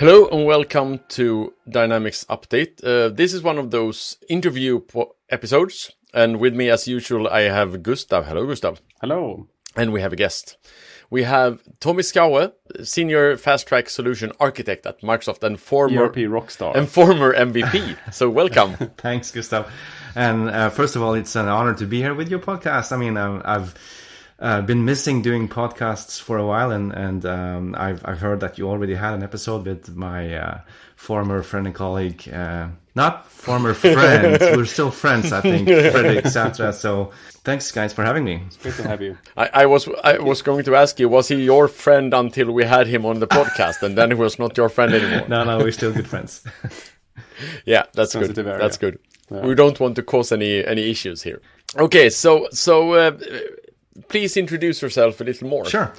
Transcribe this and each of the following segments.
Hello and welcome to Dynamics Update. This is one of those interview episodes, and with me as usual I have Gustav. Hello, Gustav. Hello. And we have a guest. We have Tommy Skaue, Senior FastTrack Solution Architect at Microsoft and former ERP rockstar. And former MVP. So welcome. Thanks, Gustav. And first of all, it's an honor to be here with your podcast. I mean, I've been missing doing podcasts for a while, and I've heard that you already had an episode with my former friend and colleague, not former friends, we're still friends, I think, Fredrik Satra. So thanks, guys, for having me. It's great to have you. I was going to ask you, was he your friend until we had him on the podcast, and then he was not your friend anymore? No, we're still good friends. Yeah, that's good. Area. That's good. Yeah. We don't want to cause any issues here. Okay, so please introduce yourself a little more. Sure.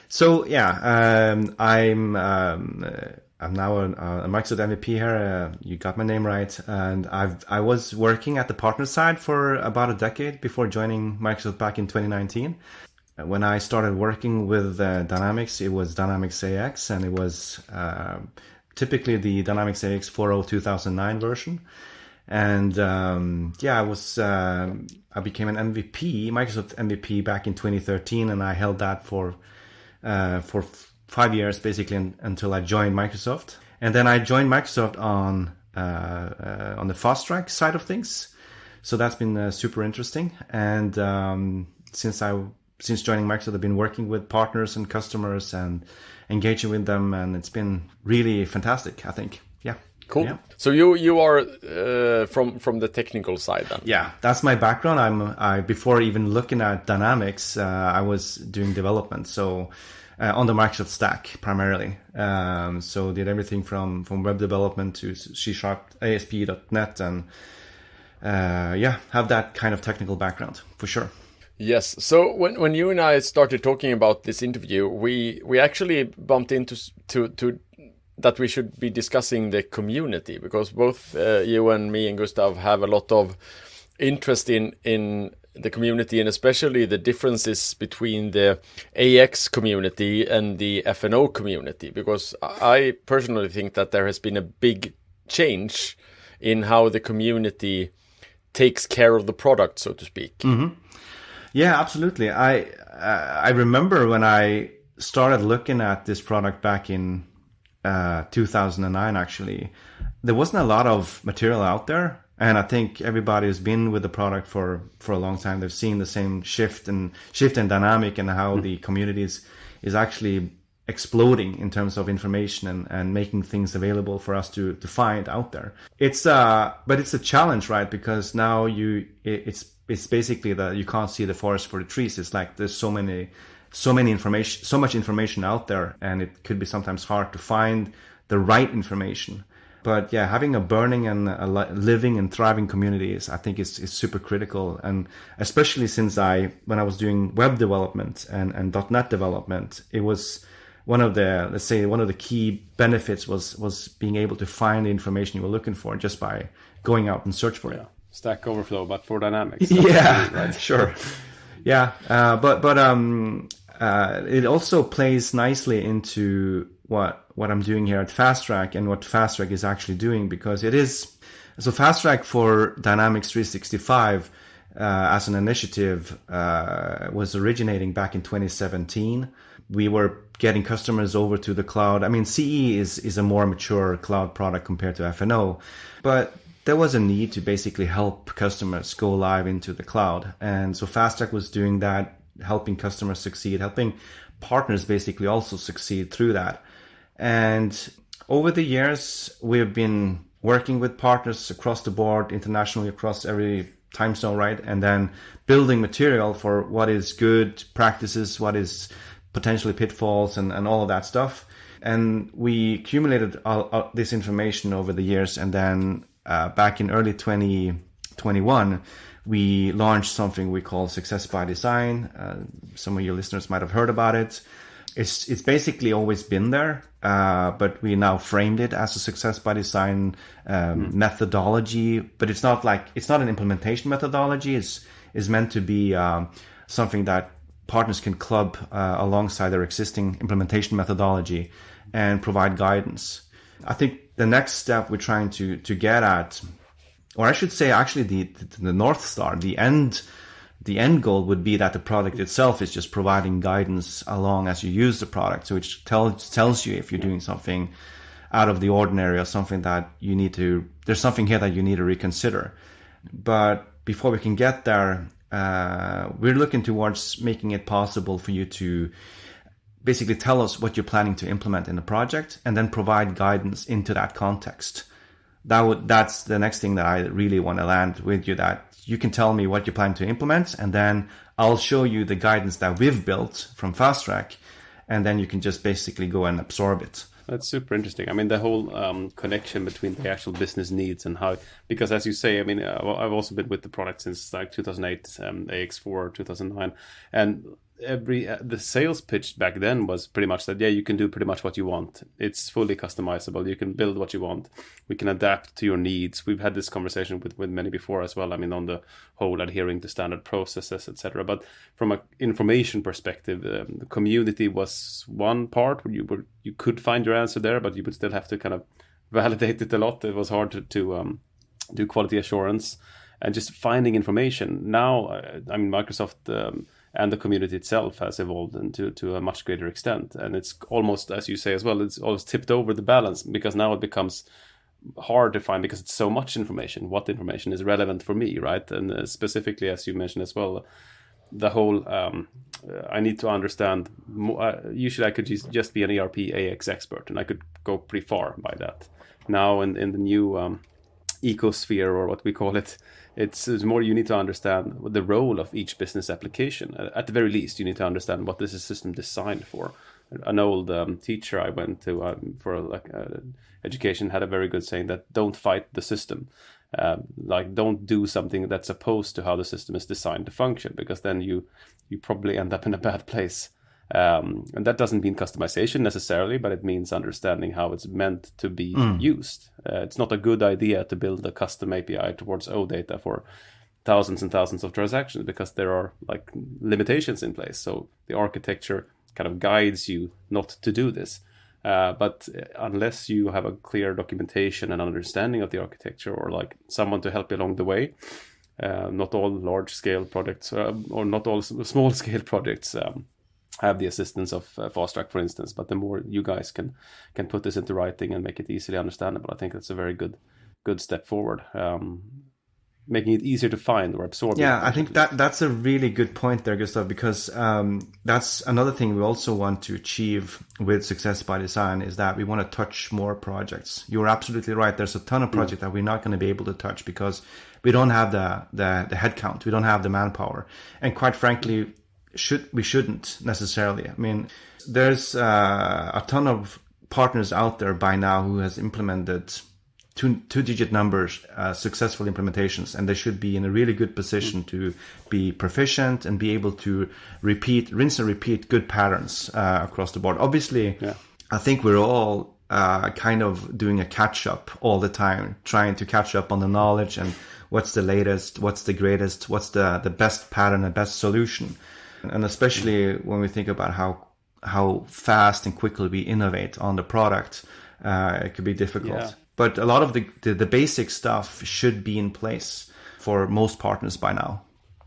So I'm now a Microsoft MVP here. You got my name right, and I was working at the partner side for about a decade before joining Microsoft back in 2019. When I started working with Dynamics, it was Dynamics AX, and it was typically the Dynamics AX 4.0 2009 version. And I became an MVP, Microsoft MVP, back in 2013, and I held that for 5 years basically until I joined Microsoft. And then I joined Microsoft on the FastTrack side of things. So that's been super interesting. And since joining Microsoft, I've been working with partners and customers and engaging with them, and it's been really fantastic, I think. Yeah. Cool. Yeah. So you are from the technical side then? Yeah, that's my background. I before even looking at Dynamics, I was doing development. So on the Microsoft stack primarily. So did everything from web development to C#, ASP.NET, and have that kind of technical background for sure. Yes. So when you and I started talking about this interview, we actually bumped into that we should be discussing the community, because both you and me and Gustav have a lot of interest in the community, and especially the differences between the AX community and the F&O community, because I personally think that there has been a big change in how the community takes care of the product, so to speak. Mm-hmm. Yeah, absolutely. I remember when I started looking at this product back in 2009, actually, there wasn't a lot of material out there, and I think everybody who's been with the product for a long time, they've seen the same shift in dynamic, and how the community is actually exploding in terms of information and making things available for us to find out there. But it's a challenge, right? Because now it's basically that you can't see the forest for the trees. It's like there's so much information out there, and it could be sometimes hard to find the right information. But yeah, having a burning and a living and thriving community I think is super critical. And especially since when I was doing web development and .NET development, it was one of the key benefits was being able to find the information you were looking for just by going out and search for it. Stack Overflow, but for Dynamics. Yeah, right. Sure. Yeah, but it also plays nicely into what I'm doing here at FastTrack and what FastTrack is actually doing, because FastTrack for Dynamics 365 as an initiative was originating back in 2017. We were getting customers over to the cloud. I mean, CE is a more mature cloud product compared to F&O, but there was a need to basically help customers go live into the cloud. And so FastTrack was doing that, helping customers succeed, helping partners basically also succeed through that. And over the years, we've been working with partners across the board, internationally, across every time zone, right? And then building material for what is good practices, what is potentially pitfalls, and all of that stuff. And we accumulated all this information over the years. And then back in early 2021, we launched something we call Success by Design. Some of your listeners might have heard about it. It's basically always been there, but we now framed it as a Success by Design methodology. But it's not an implementation methodology. It's meant to be something that partners can club alongside their existing implementation methodology and provide guidance. I think the next step we're trying to get at, or I should say actually the North Star, the end goal would be that the product itself is just providing guidance along as you use the product. So it tells you if you're doing something out of the ordinary or something that you need to, there's something here that you need to reconsider. But before we can get there, we're looking towards making it possible for you to basically tell us what you're planning to implement in the project and then provide guidance into that context. That's the next thing that I really want to land with you, that you can tell me what you're planning to implement, and then I'll show you the guidance that we've built from FastTrack, and then you can just basically go and absorb it. That's super interesting. I mean, the whole connection between the actual business needs and how, because as you say, I mean, I've also been with the product since like 2008, AX4, 2009, and the sales pitch back then was pretty much that, yeah, you can do pretty much what you want. It's fully customizable. You can build what you want. We can adapt to your needs. We've had this conversation with many before as well. I mean, on the whole adhering to standard processes, etc. But from an information perspective, the community was one part where you could find your answer there, but you would still have to kind of validate it a lot. It was hard to do quality assurance and just finding information. Now, I mean, Microsoft and the community itself has evolved to a much greater extent. And it's almost, as you say as well, it's always tipped over the balance, because now it becomes hard to find, because it's so much information. What information is relevant for me, right? And specifically, as you mentioned as well, the whole, I need to understand, usually I could just be an ERP AX expert, and I could go pretty far by that. Now in the new ecosphere, or what we call it, it's more you need to understand the role of each business application. At the very least, you need to understand what this is system designed for. An old teacher I went to for education had a very good saying that don't fight the system. Don't do something that's opposed to how the system is designed to function, because then you probably end up in a bad place. And that doesn't mean customization necessarily, but it means understanding how it's meant to be used. It's not a good idea to build a custom API towards OData for thousands and thousands of transactions, because there are like limitations in place. So the architecture kind of guides you not to do this. But unless you have a clear documentation and understanding of the architecture, or like someone to help you along the way, not all large scale projects or not all small scale projects have the assistance of FastTrack, for instance. But the more you guys can put this into writing and make it easily understandable, I think that's a very good step forward. Making it easier to find or absorb. Yeah, I think that's a really good point there, Gustav, because that's another thing we also want to achieve with Success by Design, is that we want to touch more projects. You're absolutely right. There's a ton of projects that we're not going to be able to touch because we don't have the headcount. We don't have the manpower. And quite frankly, we shouldn't necessarily. I mean, there's a ton of partners out there by now who has implemented two-digit numbers, successful implementations, and they should be in a really good position to be proficient and be able to rinse and repeat good patterns across the board. Obviously, I think we're all kind of doing a catch-up all the time, trying to catch up on the knowledge and what's the latest, what's the greatest, what's the best pattern, the best solution. And especially when we think about how fast and quickly we innovate on the product, it could be difficult. Yeah. But a lot of the basic stuff should be in place for most partners by now.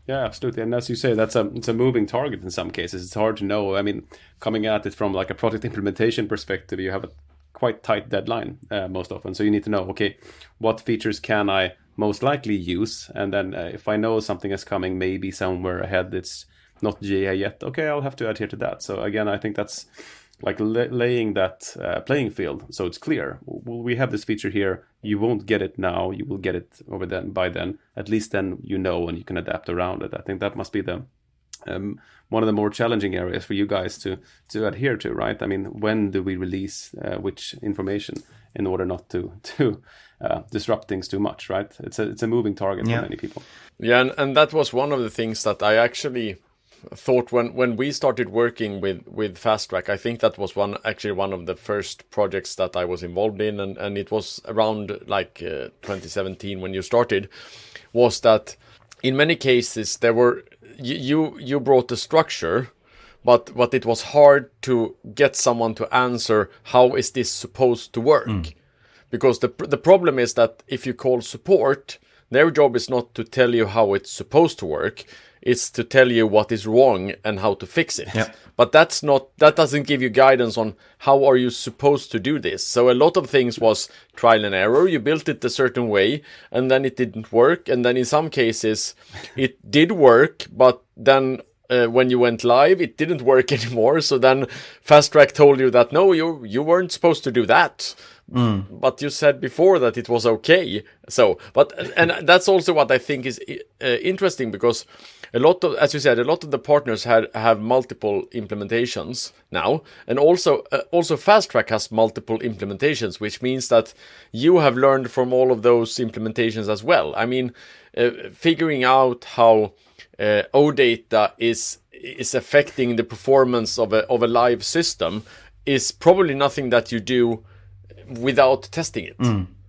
Yeah, absolutely. And as you say, it's a moving target in some cases. It's hard to know. I mean, coming at it from like a product implementation perspective, you have a quite tight deadline most often. So you need to know, okay, what features can I most likely use? And then if I know something is coming maybe somewhere ahead, it's not GA yet, okay, I'll have to adhere to that. So again, I think that's like laying that playing field so it's clear. We have this feature here. You won't get it now. You will get it by then. At least then you know and you can adapt around it. I think that must be the one of the more challenging areas for you guys to adhere to, right? I mean, when do we release which information in order not to disrupt things too much, right? It's a moving target for many people. Yeah, and that was one of the things that I actually thought when we started working with FastTrack. I think that was one of the first projects that I was involved in, and it was around like 2017 when you started, was that in many cases there were you brought the structure, but it was hard to get someone to answer how is this supposed to work. because the problem is that if you call support, their job is not to tell you how it's supposed to work. It's to tell you what is wrong and how to fix it. Yep. But that doesn't give you guidance on how are you supposed to do this. So a lot of things was trial and error. You built it a certain way and then it didn't work. And then in some cases it did work, but then when you went live, it didn't work anymore. So then FastTrack told you that, no, you weren't supposed to do that. But you said before that it was okay. So, and that's also what I think is interesting, because a lot of, as you said, a lot of the partners have multiple implementations now, and also FastTrack has multiple implementations, which means that you have learned from all of those implementations as well. I mean, figuring out how OData is affecting the performance of a live system is probably nothing that you do without testing it.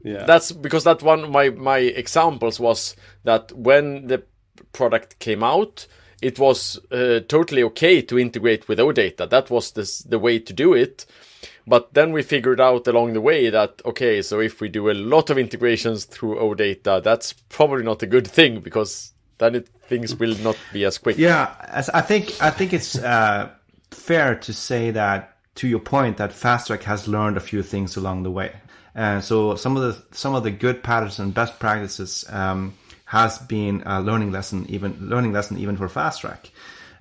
Yeah. That's because that one of my examples was that when the product came out, it was totally okay to integrate with OData. That was the way to do it. But then we figured out along the way that, okay, so if we do a lot of integrations through OData, that's probably not a good thing, because then things will not be as quick. Yeah, I think it's fair to say that, to your point, that FastTrack has learned a few things along the way. So some of the good patterns and best practices has been a learning lesson even for FastTrack.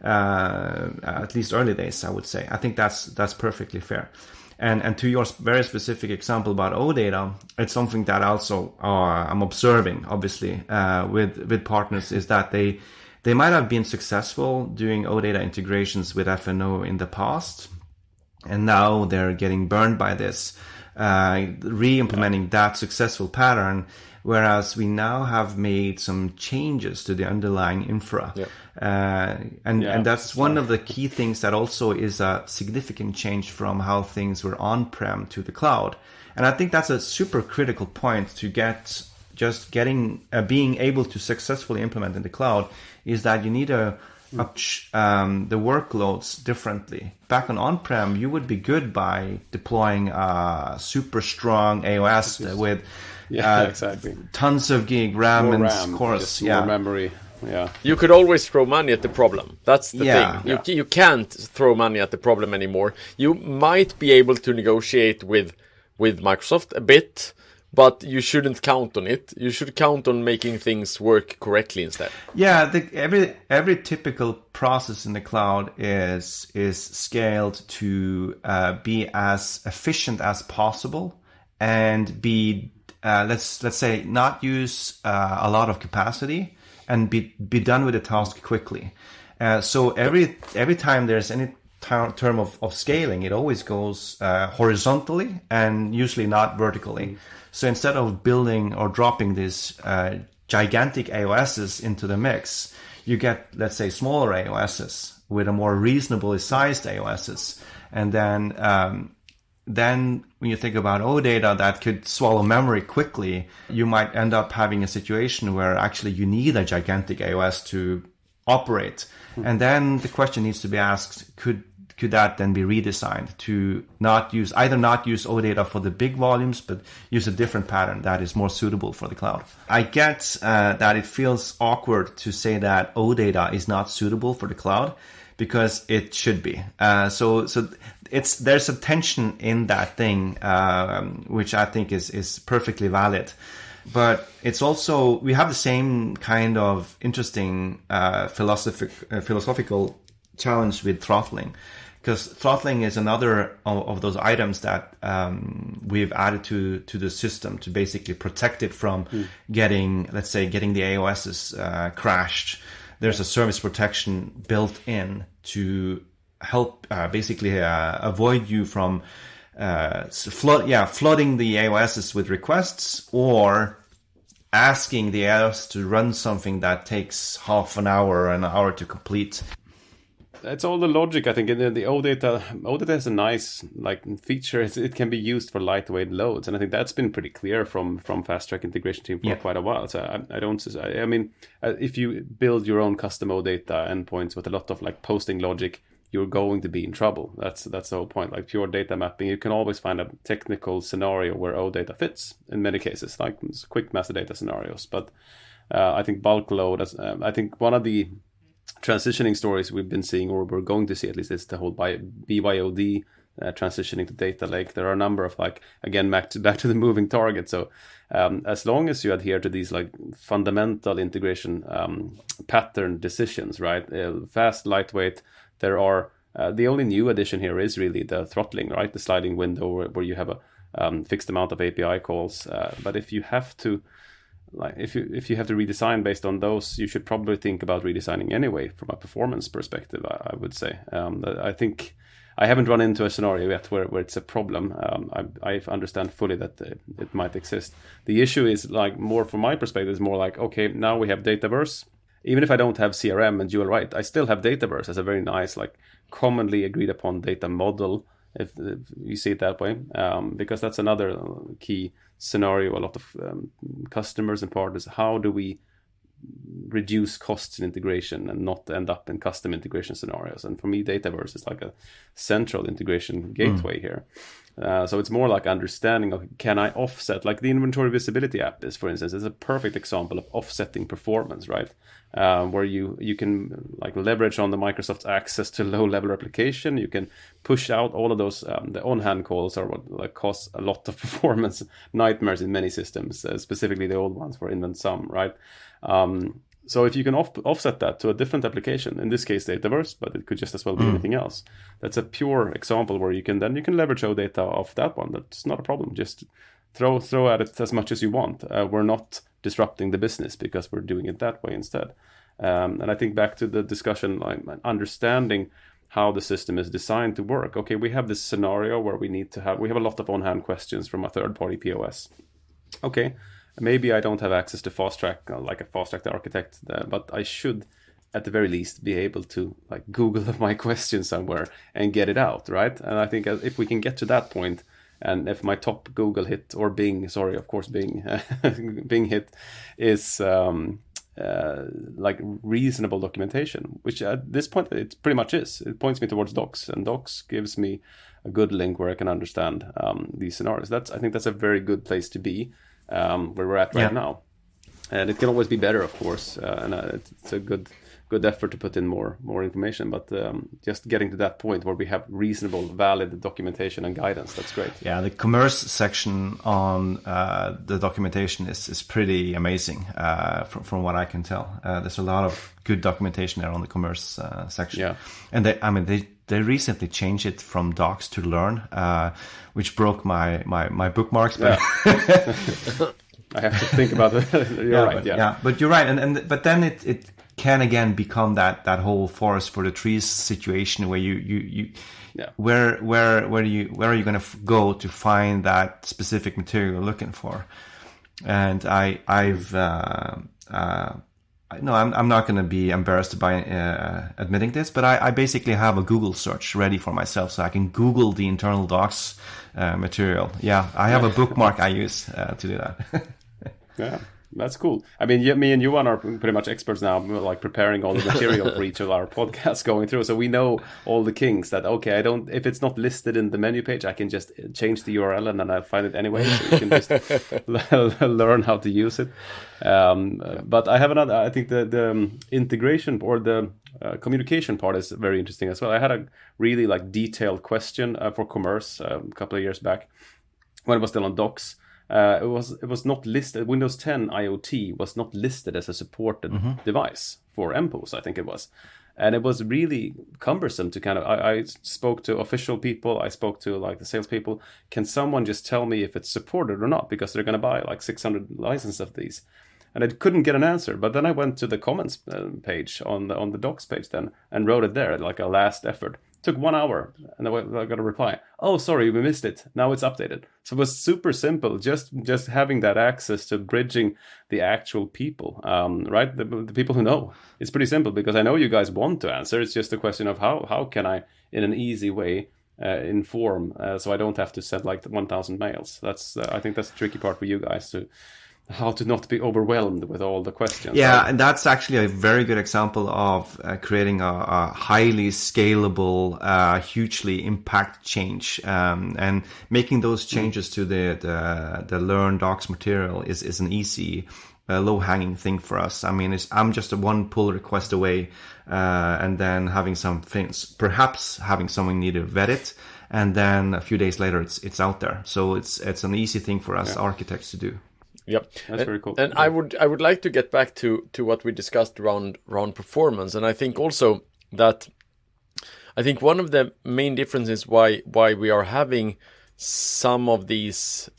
At least early days, I would say. I think that's perfectly fair. And to your very specific example about OData, it's something that also I'm observing, obviously, with partners, is that they might have been successful doing OData integrations with FNO in the past, and now they're getting burned by this, re-implementing that successful pattern, whereas we now have made some changes to the underlying infra. And that's one of the key things that also is a significant change from how things were on-prem to the cloud. And I think that's a super critical point to being able to successfully implement in the cloud, is that you need to approach the workloads differently. Back on-prem, you would be good by deploying a super strong AOS with exactly, tons of gig RAM more and cores, more memory. Yeah, you could always throw money at the problem. That's the thing. Yeah. You can't throw money at the problem anymore. You might be able to negotiate with Microsoft a bit, but you shouldn't count on it. You should count on making things work correctly instead. Yeah, every typical process in the cloud is scaled to be as efficient as possible and be let's say not use a lot of capacity and be done with the task quickly. So every time there's any term of scaling, it always goes horizontally and usually not vertically. So instead of building or dropping these gigantic AOSs into the mix, you get, let's say, smaller AOSs with a more reasonably sized AOSs. And then when you think about OData that could swallow memory quickly, you might end up having a situation where actually you need a gigantic AOS to operate. And then the question needs to be asked, could that then be redesigned to not use OData for the big volumes, but use a different pattern that is more suitable for the cloud? I get that it feels awkward to say that OData is not suitable for the cloud, because it should be. So there's a tension in that thing, which I think is perfectly valid. But it's also, we have the same kind of interesting philosophical challenge with throttling, because throttling is another of those items that we've added to the system to basically protect it from getting the AOSs crashed. There's a service protection built in to help basically avoid you from flooding the AOSs with requests, or asking the AOS to run something that takes half an hour or an hour to complete. It's all the logic, I think. In the OData has a nice feature. It can be used for lightweight loads, and I think that's been pretty clear from FastTrack integration team for quite a while. So I mean, if you build your own custom OData endpoints with a lot of posting logic, you're going to be in trouble. That's the whole point. Like pure data mapping, you can always find a technical scenario where OData fits in many cases, like quick master data scenarios. But I think bulk load, I think one of the transitioning stories we've been seeing, or we're going to see at least, is the whole BYOD transitioning to data lake. There are a number of, like, again, back to the moving target. So as long as you adhere to these like fundamental integration pattern decisions, right? Fast, lightweight. There are the only new addition here is really the throttling, right? The sliding window where you have a fixed amount of API calls. But if you have to, like, if you have to redesign based on those, you should probably think about redesigning anyway from a performance perspective. I would say. I think I haven't run into a scenario yet where it's a problem. I understand fully that it might exist. The issue is, like, more from my perspective, is more like, okay, now we have Dataverse. Even if I don't have CRM and dual write, I still have Dataverse as a very nice, like, commonly agreed upon data model, if you see it that way, because that's another key scenario. A lot of customers and partners, how do we reduce costs in integration and not end up in custom integration scenarios? And for me, Dataverse is like a central integration gateway here. So it's more like understanding of, can I offset, like the inventory visibility app is, for instance, is a perfect example of offsetting performance, right? Where you can, like, leverage on the Microsoft's access to low-level replication. You can push out all of those, the on-hand calls are what, like, cause a lot of performance nightmares in many systems, specifically the old ones for InventSum, right? So if you can offset that to a different application, in this case Dataverse, but it could just as well be anything else. That's a pure example where you can leverage OData off that one. That's not a problem. Just throw at it as much as you want. We're not disrupting the business because we're doing it that way instead. And I think back to the discussion, like understanding how the system is designed to work. Okay, we have this scenario where we have a lot of on-hand questions from a third-party POS. Okay. Maybe I don't have access to FastTrack, like a FastTrack Architect, but I should, at the very least, be able to, like, Google my question somewhere and get it out, right? And I think if we can get to that point, and if my top Google hit, or Bing, sorry, of course, Bing, Bing hit is like reasonable documentation, which at this point it pretty much is. It points me towards Docs, and Docs gives me a good link where I can understand these scenarios. I think that's a very good place to be. Where we're at right now, and it can always be better, of course, and it's a good effort to put in more information, but just getting to that point where we have reasonable, valid documentation and guidance, that's great. Yeah, the commerce section on the documentation is pretty amazing, from what I can tell. There's a lot of good documentation there on the commerce section. Yeah, and they recently changed it from Docs to Learn, which broke my bookmarks. But I have to think about it. You're right. But you're right, but then it can again become that whole forest for the trees situation where where are you going to go to find that specific material you're looking for? And no, I'm not going to be embarrassed by admitting this, but I basically have a Google search ready for myself, so I can Google the internal docs material. Yeah, I have a bookmark I use to do that. Yeah, that's cool. I mean, me and Johan are pretty much experts now, like preparing all the material for each of our podcasts going through. So we know all the kinks that, okay, if it's not listed in the menu page, I can just change the URL and then I'll find it anyway. So you can just learn how to use it. But I have another, I think the integration or the communication part is very interesting as well. I had a really like detailed question for commerce a couple of years back when it was still on Docs. It was not listed. Windows 10 IoT was not listed as a supported device for MPOS, I think it was. And it was really cumbersome to kind of, I spoke to official people, I spoke to like the salespeople. Can someone just tell me if it's supported or not? Because they're going to buy like 600 licenses of these. And I couldn't get an answer. But then I went to the comments page on the docs page then and wrote it there, like a last effort. Took 1 hour and I got a reply. Oh, sorry, we missed it. Now it's updated. So it was super simple. Just having that access to bridging the actual people, right? The people who know. It's pretty simple because I know you guys want to answer. It's just a question of how can I, in an easy way, inform so I don't have to send like 1,000 mails. I think that's the tricky part for you guys how to not be overwhelmed with all the questions. Yeah, right? and that's actually a very good example of creating a highly scalable, hugely impact change, and making those changes to the Learn Docs material is an easy, low-hanging thing for us. I mean, I'm just a one pull request away, and then having some things, perhaps having someone need to vet it, and then a few days later it's out there. So it's an easy thing for us architects to do. Yep, that's very cool. And I would like to get back to what we discussed around performance, and I think also that one of the main differences why we are having some of these,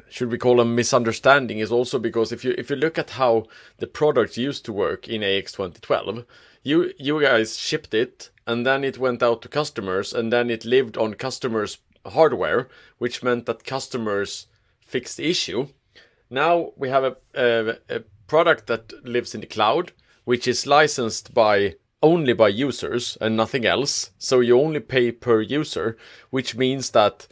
should we call them misunderstanding, is also because if you look at how the product used to work in AX 2012, you guys shipped it and then it went out to customers and then it lived on customers' hardware, which meant that customers fixed the issue. Now we have a product that lives in the cloud, which is licensed only by users and nothing else. So you only pay per user, which means that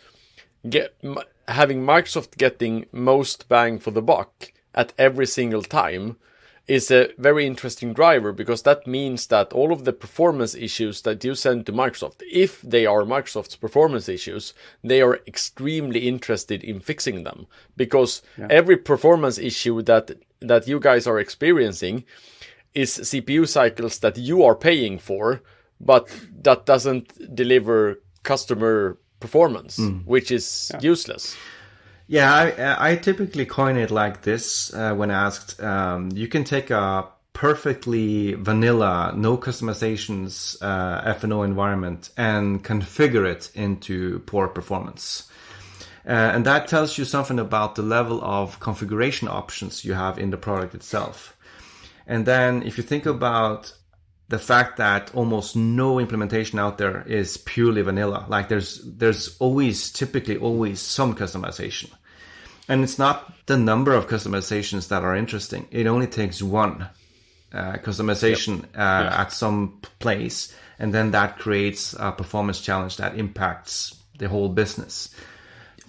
having Microsoft getting most bang for the buck at every single time is a very interesting driver, because that means that all of the performance issues that you send to Microsoft, if they are Microsoft's performance issues, they are extremely interested in fixing them, because every performance issue that you guys are experiencing is CPU cycles that you are paying for, but that doesn't deliver customer performance, which is useless. Yeah, I typically coin it like this when asked. You can take a perfectly vanilla, no customizations F&O environment and configure it into poor performance. And that tells you something about the level of configuration options you have in the product itself. And then if you think about the fact that almost no implementation out there is purely vanilla, like there's typically always some customization. And it's not the number of customizations that are interesting. It only takes one customization at some place, and then that creates a performance challenge that impacts the whole business.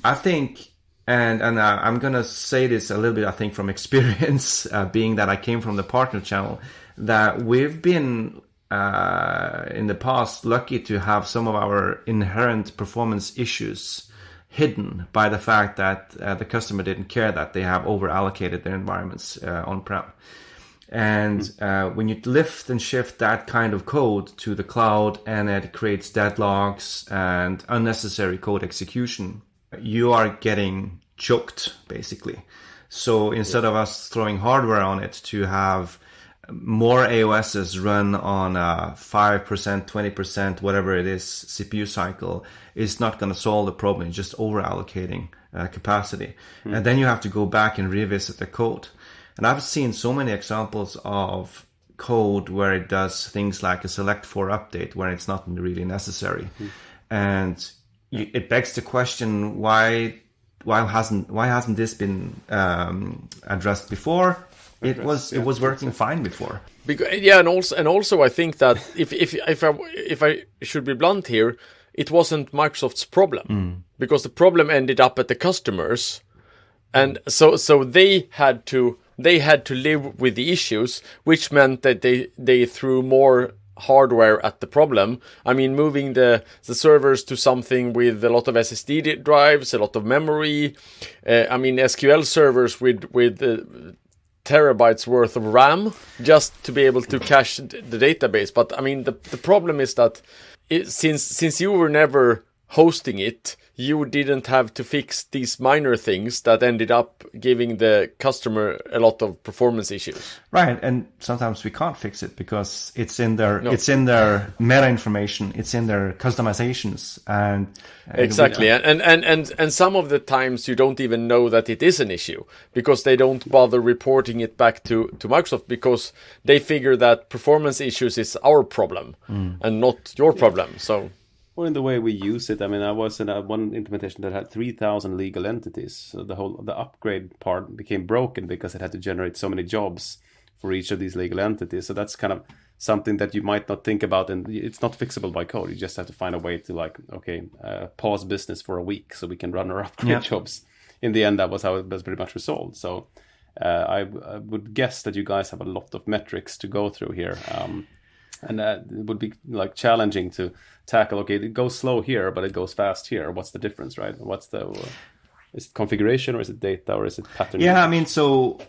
I think, and I'm going to say this a little bit, I think, from experience, being that I came from the partner channel, that we've been in the past lucky to have some of our inherent performance issues hidden by the fact that the customer didn't care that they have over allocated their environments on-prem. And when you lift and shift that kind of code to the cloud, and it creates deadlocks and unnecessary code execution, you are getting choked, basically. So instead of us throwing hardware on it to have more AOSs run on a 5%, 20%, whatever it is, CPU cycle, is not going to solve the problem. It's just over allocating capacity. And then you have to go back and revisit the code. And I've seen so many examples of code where it does things like a select for update where it's not really necessary. And it begs the question, why hasn't this been addressed before? It was working fine before. And also I think that if I should be blunt here, it wasn't Microsoft's problem, because the problem ended up at the customers, and so they had to live with the issues, which meant that they threw more hardware at the problem. I mean, moving the servers to something with a lot of SSD drives, a lot of memory. I mean, SQL servers with terabytes worth of RAM just to be able to cache the database. But I mean, the problem is that since you were never hosting it, you didn't have to fix these minor things that ended up giving the customer a lot of performance issues. Right, and sometimes we can't fix it because it's in their meta information, it's in their customizations, and exactly. And some of the times you don't even know that it is an issue because they don't bother reporting it back to Microsoft, because they figure that performance issues is our problem and not your problem. So. Or in the way we use it. I mean, I was in one implementation that had 3,000 legal entities. So the upgrade part became broken because it had to generate so many jobs for each of these legal entities. So that's kind of something that you might not think about, and it's not fixable by code. You just have to find a way to pause business for a week so we can run our upgrade jobs. In the end, that was how it was pretty much resolved. So, I would guess that you guys have a lot of metrics to go through here. And it would be like challenging to tackle. Okay, it goes slow here, but it goes fast here. What's the difference, right? Is it configuration, or is it data, or is it pattern? Yeah, I mean, so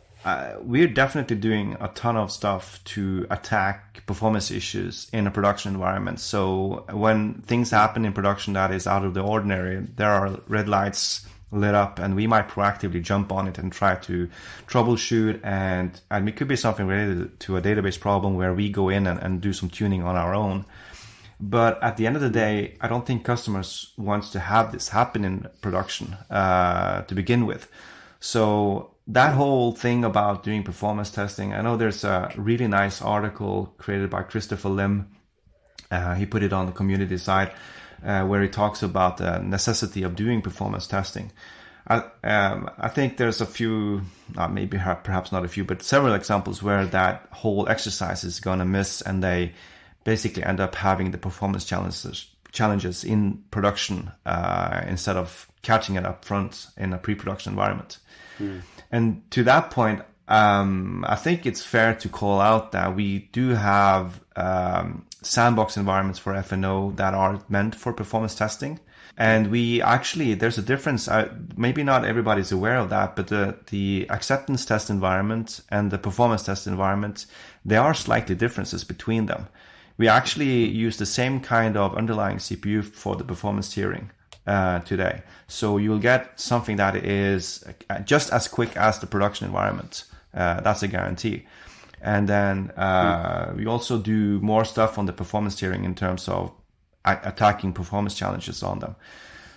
we're definitely doing a ton of stuff to attack performance issues in a production environment. So when things happen in production that is out of the ordinary, there are red lights lit up, and we might proactively jump on it and try to troubleshoot. And it could be something related to a database problem where we go in and do some tuning on our own. But at the end of the day, I don't think customers want to have this happen in production to begin with. So that whole thing about doing performance testing, I know there's a really nice article created by Christopher Lim. He put it on the community side, where he talks about the necessity of doing performance testing. I think there's a few, maybe perhaps not a few, but several examples where that whole exercise is going to miss, and they basically end up having the performance challenges in production instead of catching it up front in a pre-production environment. And to that point, I think it's fair to call out that we do have sandbox environments for F&O that are meant for performance testing. And we actually, there's a difference. Maybe not everybody's aware of that, but the acceptance test environment and the performance test environment, there are slightly differences between them. We actually use the same kind of underlying CPU for the performance tiering today. So you'll get something that is just as quick as the production environment. That's a guarantee. And then we also do more stuff on the performance tiering in terms of attacking performance challenges on them.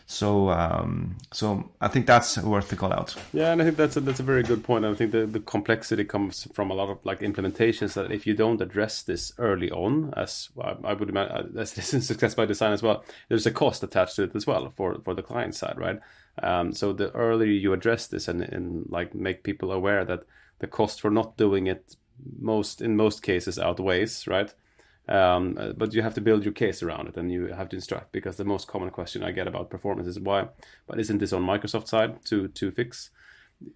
So I think that's worth to call out. Yeah, and I think that's a very good point. And I think the complexity comes from a lot of like implementations that if you don't address this early on, as I would imagine, as this is success by design as well, there's a cost attached to it as well for the client side, right? So the earlier you address this and like make people aware that the cost for not doing it in most cases outweighs, right? But you have to build your case around it, and you have to instruct, because the most common question I get about performance is why, but isn't this on Microsoft side to fix?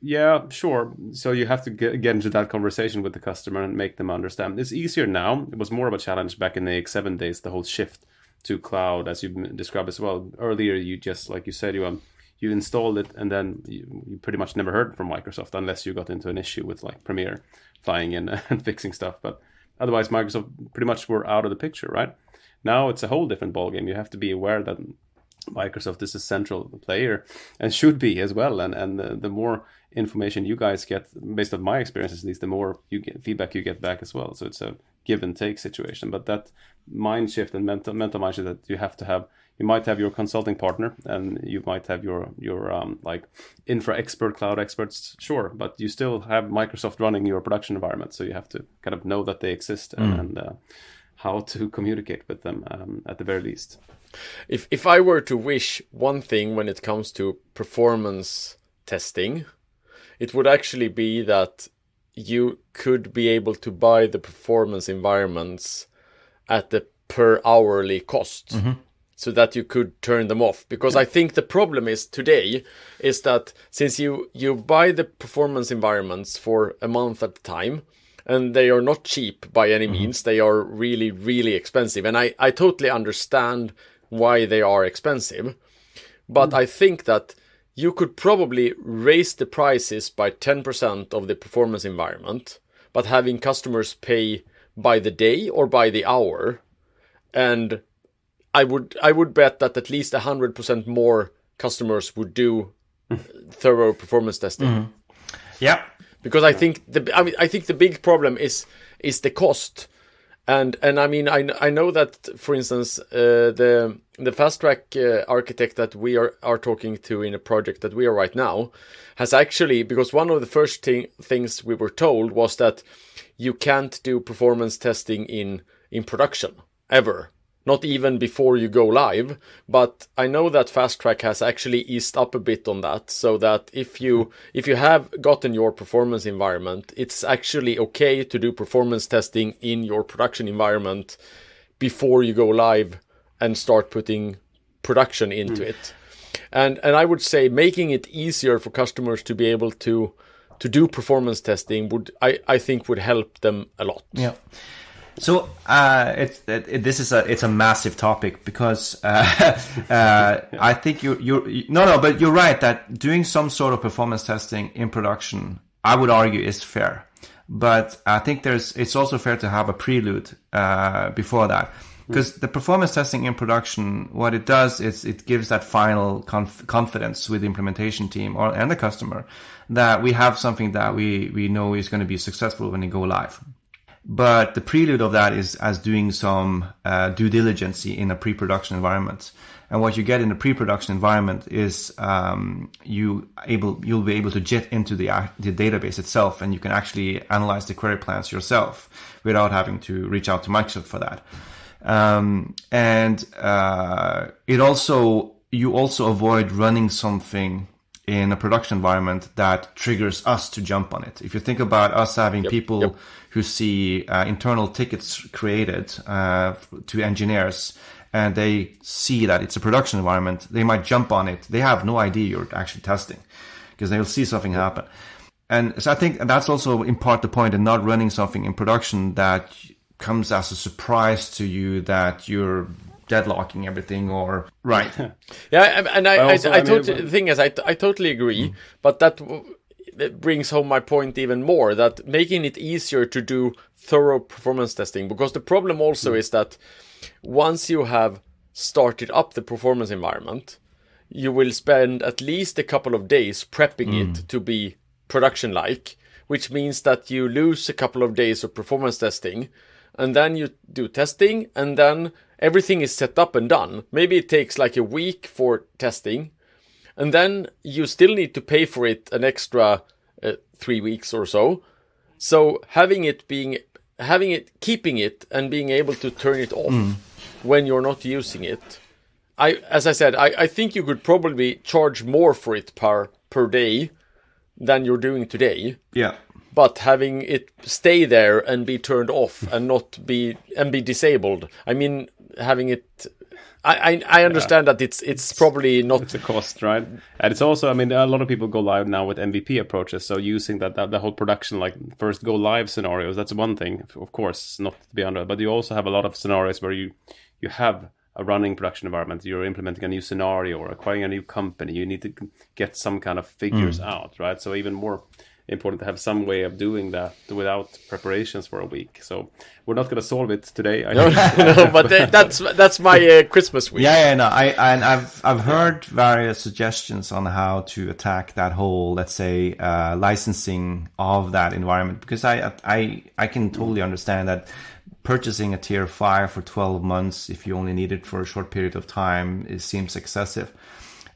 Yeah, sure. So you have to get into that conversation with the customer and make them understand. It's easier now. It was more of a challenge back in the AX7 days, the whole shift to cloud, as you described as well. Earlier, you just, like you said, you installed it, and then you pretty much never heard from Microsoft unless you got into an issue with like Premiere flying in and fixing stuff. But otherwise, Microsoft pretty much were out of the picture, right? Now it's a whole different ballgame. You have to be aware that Microsoft is a central player and should be as well. And the more information you guys get, based on my experience at least, the more feedback you get back as well. So it's a give and take situation. But that mind shift and mental mind shift that you have to have. You might have your consulting partner, and you might have your like infra expert, cloud experts, sure, but you still have Microsoft running your production environment, so you have to kind of know that they exist and how to communicate with them at the very least. If I were to wish one thing when it comes to performance testing, it would actually be that you could be able to buy the performance environments at the per hourly cost. Mm-hmm. So that you could turn them off. Because I think the problem is today is that since you buy the performance environments for a month at a time, and they are not cheap by any means, they are really, really expensive. And I totally understand why they are expensive. But I think that you could probably raise the prices by 10% of the performance environment, but having customers pay by the day or by the hour. And I would bet that at least 100% more customers would do thorough performance testing. Mm-hmm. Yeah, because I think the big problem is the cost, and I mean I know that, for instance, the FastTrack architect that we are talking to in a project that we are right now has actually, because one of the first things we were told was that you can't do performance testing in production ever. Not even before you go live, but I know that FastTrack has actually eased up a bit on that, so that if you have gotten your performance environment, it's actually okay to do performance testing in your production environment before you go live and start putting production into it. And I would say making it easier for customers to be able to to do performance testing I think would help them a lot. Yeah. So it's a massive topic because I think but you're right that doing some sort of performance testing in production, I would argue, is fair. But I think it's also fair to have a prelude before that. Because the performance testing in production, what it does is it gives that final confidence with the implementation team and the customer that we have something that we know is going to be successful when it go live. But the prelude of that is as doing some due diligence in a pre-production environment. And what you get in the pre-production environment is you'll be able to jet into the database itself, and you can actually analyze the query plans yourself without having to reach out to Microsoft for that. You also avoid running something in a production environment that triggers us to jump on it. If you think about us having people who see internal tickets created to engineers, and they see that it's a production environment, they might jump on it. They have no idea you're actually testing because they'll see something happen. And so I think that's also in part the point in not running something in production that comes as a surprise to you that you're deadlocking everything or right. Yeah, and the thing is, I totally agree, but that brings home my point even more, that making it easier to do thorough performance testing, because the problem also is that once you have started up the performance environment, you will spend at least a couple of days prepping it to be production-like, which means that you lose a couple of days of performance testing, and then you do testing, and then everything is set up and done. Maybe it takes like a week for testing, and then you still need to pay for it an extra 3 weeks or so. So keeping it and being able to turn it off when you're not using it. I think you could probably charge more for it per day than you're doing today. Yeah. But having it stay there and be turned off and be disabled. I mean, having it. I understand that it's probably not. It's a cost, right? And it's also, I mean, a lot of people go live now with MVP approaches. So using that the whole production, like first go live scenarios, that's one thing, of course, not to be under. But you also have a lot of scenarios where you have a running production environment. You're implementing a new scenario or acquiring a new company. You need to get some kind of figures out, right? So even more important to have some way of doing that without preparations for a week. So we're not going to solve it today. No, but that's my Christmas week. I've heard various suggestions on how to attack that whole, let's say, licensing of that environment, because I can totally understand that purchasing a tier 5 for 12 months if you only need it for a short period of time, it seems excessive.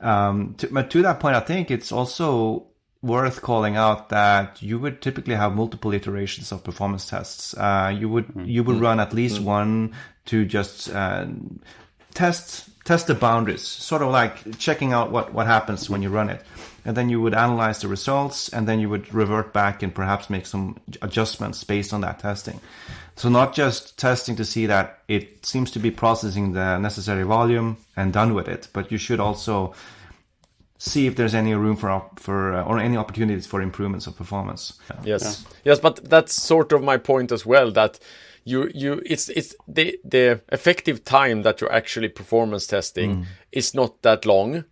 But to that point, I think it's also worth calling out that you would typically have multiple iterations of performance tests. You would run at least one to just test the boundaries, sort of like checking out what happens when you run it. And then you would analyze the results, and then you would revert back and perhaps make some adjustments based on that testing. So not just testing to see that it seems to be processing the necessary volume and done with it, but you should also see if there's any room for or any opportunities for improvements of performance. Yes, but that's sort of my point as well, that it's the effective time that you're actually performance testing is not that long.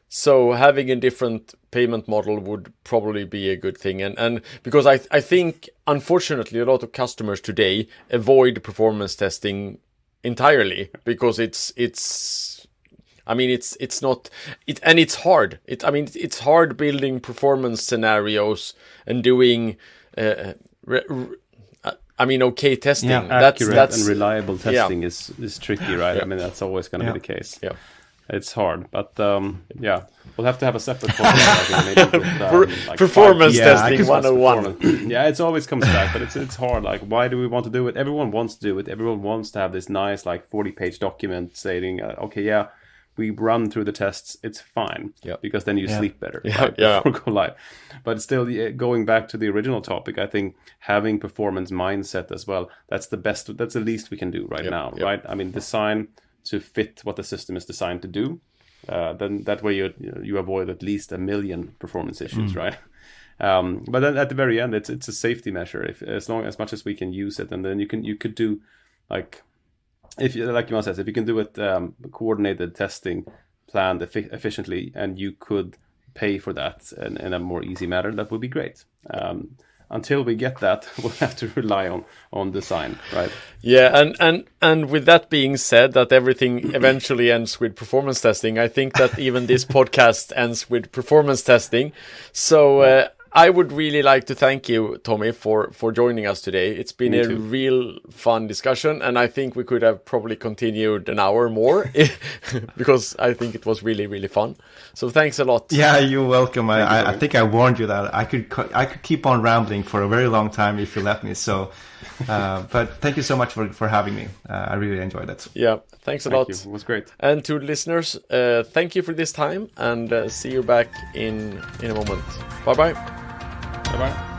So having a different payment model would probably be a good thing. And because I think, unfortunately, a lot of customers today avoid performance testing entirely because it's not, and it's hard. It's hard building performance scenarios and doing, okay testing. Yeah, accurate and reliable testing is tricky, right? Yeah. I mean, that's always going to be the case. Yeah. It's hard, but we'll have to have a separate podcast with, performance testing 101. Yeah, it always comes back, but it's hard. Like, why do we want to do it? Everyone wants to do it. Everyone wants to have this nice 40-page document saying, we run through the tests. It's fine, because then you sleep better before go live. But still, going back to the original topic, I think having performance mindset as well. That's the best. That's the least we can do right now, right? I mean, design to fit what the system is designed to do. Then that way you avoid at least 1 million performance issues, right? But then at the very end, it's a safety measure. If as much as we can use it, and then you could do like like Johan says, if you can do it coordinated testing, planned efficiently, and you could pay for that in a more easy manner, that would be great. Until we get that, we'll have to rely on design, right? Yeah, and with that being said, that everything eventually ends with performance testing, I think that even this podcast ends with performance testing. So I would really like to thank you, Tommy, for joining us today. It's been a real fun discussion, and I think we could have probably continued an hour more because I think it was really, really fun. So thanks a lot. Yeah, you're welcome. I think I warned you that I could keep on rambling for a very long time if you let me. So, but thank you so much for having me. I really enjoyed it. Yeah, thanks a lot. Thank you. It was great. And to listeners, thank you for this time, and see you back in a moment. Bye-bye. Bye-bye.